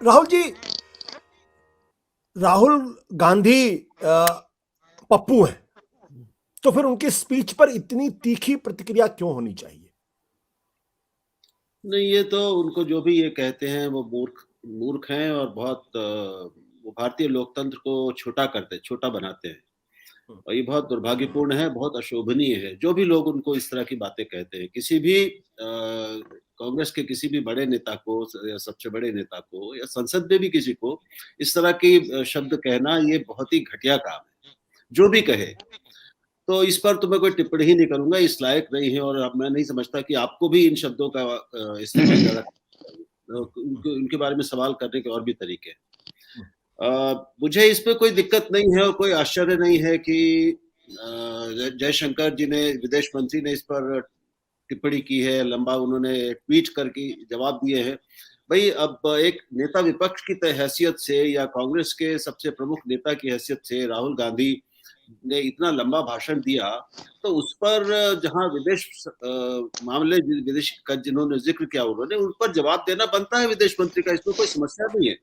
राहुल जी, राहुल गांधी पप्पू हैं, तो फिर उनकी स्पीच पर इतनी तीखी प्रतिक्रिया क्यों होनी चाहिए? नहीं, ये तो उनको जो भी ये कहते हैं वो मूर्ख मूर्ख हैं और बहुत वो भारतीय लोकतंत्र को छोटा बनाते हैं। और ये बहुत दुर्भाग्यपूर्ण है, बहुत अशोभनीय है। जो भी लोग उनको इस तरह की बातें कहते हैं, किसी भी कांग्रेस के किसी भी बड़े नेता को या सबसे बड़े नेता को या संसद में भी किसी को इस तरह की शब्द कहना ये बहुत ही घटिया काम है। जो भी कहे, तो इस पर तो मैं कोई टिप्पणी ही नहीं करूँगा, इस लायक नहीं है और अब मैं नहीं समझता कि आपको भी इन शब्दों का इस्तेमाल ज़्यादा उनके बारे में सवाल करने के और भी तरीके हैं। मुझे इस पे कोई दिक्कत नहीं है और कोई आश्चर्य नहीं है कि जयशंकर जी ने, विदेश मंत्री ने इस पर टिप्पणी की है, लंबा उन्होंने ट्वीट करके जवाब दिए हैं। भाई, अब एक नेता विपक्ष की हैसियत से या कांग्रेस के सबसे प्रमुख नेता की हैसियत से राहुल गांधी ने इतना लंबा भाषण दिया, तो उस पर जहां मामले विदेश का जिन्होंने जिक्र किया उन्होंने उन पर जवाब देना बनता है विदेश मंत्री का, इसमें कोई समस्या नहीं है।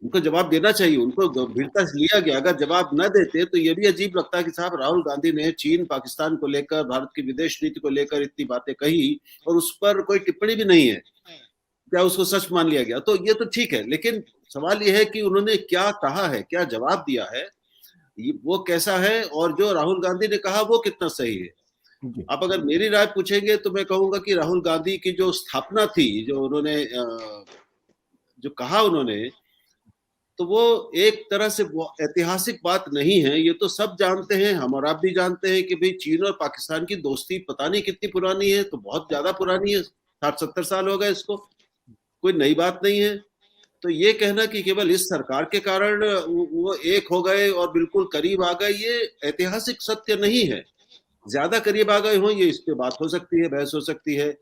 उनको जवाब देना चाहिए, उनको गंभीरता से लिया गया। अगर जवाब न देते तो ये भी अजीब लगता है कि साहब राहुल गांधी ने चीन पाकिस्तान को लेकर, भारत की विदेश नीति को लेकर इतनी बातें कही और उस पर कोई टिप्पणी भी नहीं है, क्या उसको सच मान लिया गया? तो ये तो ठीक है, लेकिन सवाल ये है कि उन्होंने क्या कहा है, क्या जवाब दिया है, वो कैसा है और जो राहुल गांधी ने कहा वो कितना सही है। आप अगर मेरी राय पूछेंगे तो मैं कहूंगा कि राहुल गांधी की जो स्थापना थी, जो उन्होंने जो कहा उन्होंने, तो वो एक तरह से वो ऐतिहासिक बात नहीं है। ये तो सब जानते हैं, हम और आप भी जानते हैं कि भाई चीन और पाकिस्तान की दोस्ती पता नहीं कितनी पुरानी है, तो बहुत ज्यादा पुरानी है, 60-70 साल हो गए इसको, कोई नई बात नहीं है। तो ये कहना कि केवल इस सरकार के कारण वो एक हो गए और बिल्कुल करीब आ गए, ये ऐतिहासिक सत्य नहीं है। ज्यादा करीब आ गए हों, ये इस पे बात हो सकती है, बहस हो सकती है।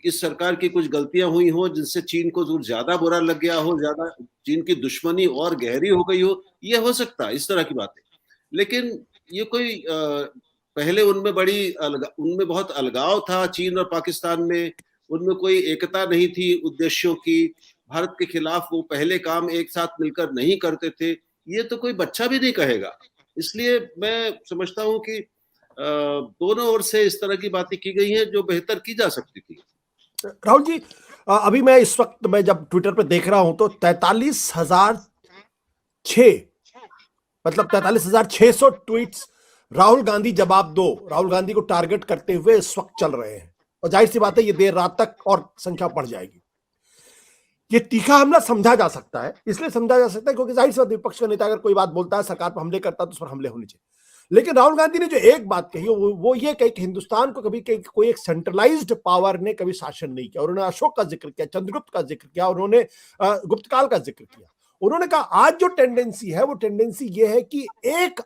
इस सरकार की कुछ गलतियां हुई हो जिनसे चीन को ज्यादा बुरा लग गया हो, ज्यादा चीन की दुश्मनी और गहरी हो गई हो, ये हो सकता है, इस तरह की बातें। लेकिन ये कोई पहले उनमें बहुत अलगाव था चीन और पाकिस्तान में, उनमें कोई एकता नहीं थी उद्देश्यों की, भारत के खिलाफ वो पहले काम एक साथ मिलकर नहीं करते थे, ये तो कोई बच्चा भी नहीं कहेगा। इसलिए मैं समझता हूं कि दोनों ओर से इस तरह की बातें की गई हैं जो बेहतर की जा सकती थी। राहुल जी, अभी मैं इस वक्त मैं जब ट्विटर पे देख रहा हूं तो 43,006 मतलब 43,600 ट्वीट्स राहुल गांधी जवाब दो, राहुल गांधी को टारगेट करते हुए इस वक्त चल रहे हैं। और जाहिर सी बात है ये देर रात तक और संख्या बढ़ जाएगी। ये तीखा हमला समझा जा सकता है, इसलिए समझा जा सकता है क्योंकि जाहिर सी बात विपक्ष का नेता अगर कोई बात बोलता है, सरकार पर हमले करता है, तो उस पर हमले होने चाहिए। लेकिन राहुल गांधी ने जो एक बात कही वो ये कही कि हिंदुस्तान को कभी कोई एक सेंट्रलाइज्ड पावर ने कभी शासन नहीं किया। उन्होंने अशोक का जिक्र किया, चंद्रगुप्त का जिक्र किया, उन्होंने गुप्तकाल का जिक्र किया। उन्होंने कहा आज जो टेंडेंसी है वो टेंडेंसी ये है कि एक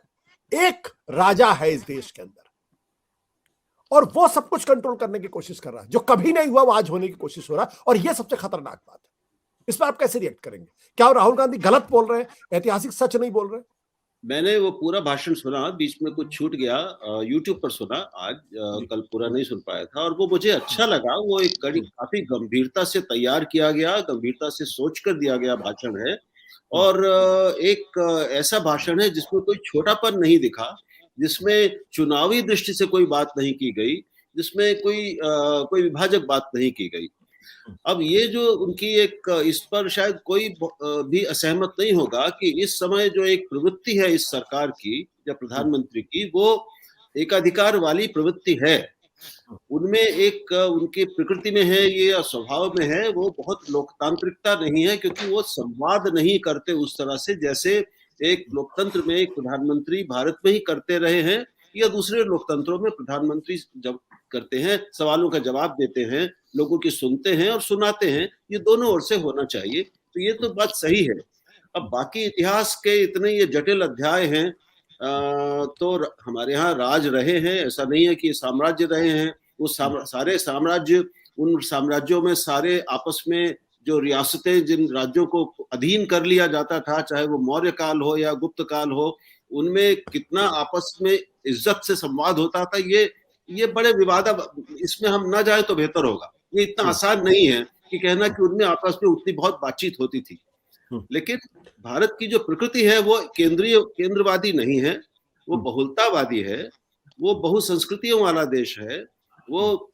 राजा है इस देश के अंदर और वो सब कुछ कंट्रोल करने की कोशिश कर रहा है। जो कभी नहीं हुआ वो आज होने की कोशिश हो रहा है और यह सबसे खतरनाक बात है। इस पर आप कैसे रिएक्ट करेंगे? क्या राहुल गांधी गलत बोल रहे हैं, ऐतिहासिक सच नहीं बोल रहे? मैंने वो पूरा भाषण सुना, बीच में कुछ छूट गया, यूट्यूब पर सुना आज, कल पूरा नहीं सुन पाया था, और वो मुझे अच्छा लगा। वो एक काफी गंभीरता से तैयार किया गया, गंभीरता से सोच कर दिया गया भाषण है और एक ऐसा भाषण है जिसमें कोई छोटापन नहीं दिखा, जिसमें चुनावी दृष्टि से कोई बात नहीं की गई, जिसमें कोई विभाजक बात नहीं की गई। अब ये जो उनकी एक, इस पर शायद कोई भी असहमत नहीं होगा कि इस समय जो एक प्रवृत्ति है इस सरकार की या प्रधानमंत्री की, वो एकाधिकार वाली प्रवृत्ति है। उनमें एक उनकी प्रकृति में है ये या स्वभाव में है, वो बहुत लोकतांत्रिकता नहीं है, क्योंकि वो संवाद नहीं करते उस तरह से जैसे एक लोकतंत्र में एक प्रधानमंत्री भारत में ही करते रहे हैं या दूसरे लोकतंत्रों में प्रधानमंत्री जब करते हैं, सवालों का जवाब देते हैं, लोगों की सुनते हैं और सुनाते हैं। ये दोनों ओर से होना चाहिए, तो ये तो बात सही है। अब बाकी इतिहास के इतने ये जटिल अध्याय हैं, तो हमारे यहाँ राज रहे हैं, ऐसा नहीं है कि साम्राज्य रहे हैं। वो सारे साम्राज्य, उन साम्राज्यों में सारे आपस में जो रियासतें, जिन राज्यों को अधीन कर लिया जाता था, चाहे वो मौर्य काल हो या गुप्त काल हो, उनमें कितना आपस में इज्जत से संवाद होता था। ये बड़े इसमें हम ना जाए तो बेहतर होगा। ये इतना आसान नहीं है कि कहना कि उनमें आपस में उतनी बहुत बातचीत होती थी। लेकिन भारत की जो प्रकृति है वो केंद्रवादी नहीं है, वो बहुलतावादी है, वो बहुसंस्कृतियों वाला देश है, वो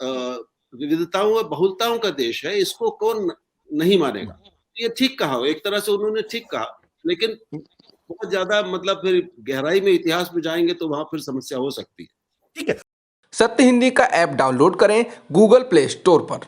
विविधताओं और बहुलताओं का देश है, इसको कौन नहीं मानेगा। ये ठीक कहा, एक तरह से उन्होंने ठीक कहा, लेकिन बहुत ज्यादा मतलब फिर गहराई में इतिहास में जाएंगे तो वहां फिर समस्या हो सकती है। ठीक है। सत्य हिंदी का ऐप डाउनलोड करें गूगल प्ले स्टोर पर।